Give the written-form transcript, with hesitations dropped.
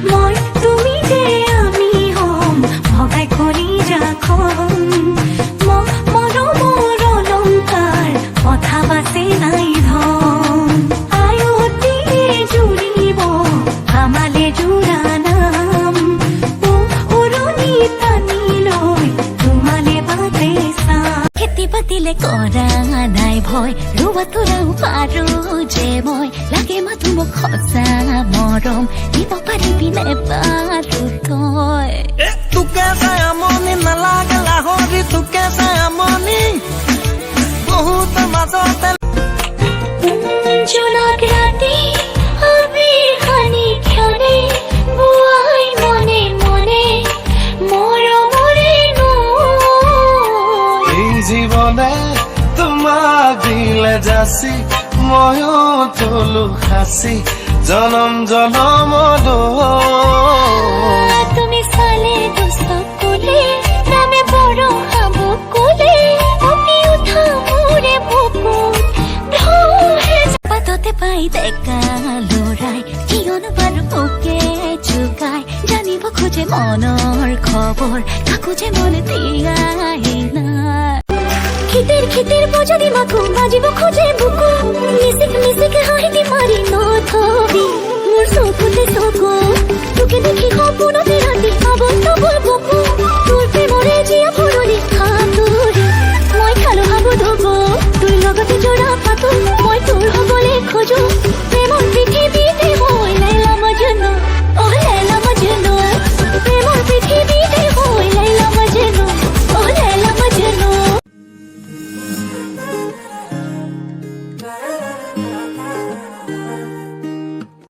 মই তুমি যে আমি হম ভগাই কৰি ৰাখম মৰমৰ অলংকাৰ কথা বাচি নাই ধম আয়তি জুৰিব আমালে জোৰা নাম উৰণি টানি লৈ তোমালে বাটে চাম খেতি বাতিলে কৰা নাই ভয় ৰুবা তোৰাও পাৰো যে মই লাগে মাথো মোক সঁচা মৰম দিব পাৰিবিনে বাৰু তই তোকে চাই আমনি নালাগে লাহৰি তোকে চাই আমনি বহুত মাজতে জোনাক ৰাতি আবিৰ খানি খেলে বুৱাই মনে মনে মৰমৰে নৈ এই জীৱনে তোমাক দিলে যাচি ময়ো তলু সাঁচি জনম জনমলৈ তুমি চালে দুচক কোলে নামে বড় হাবুক কোলে অপি উঠা মোৰে বুকুত ঢৌহে পাততে পাই ডেকা লৰাই কিয়নো বাৰু ওকে জোগাই জানিব খোজে মনৰ খবৰ কাকো যে মন দিয়াই নাই খিতিৰ বজাৰি মাথো বাজিব খোজে বুকু মিচিক মিচিক হাঁহি মাৰি নথ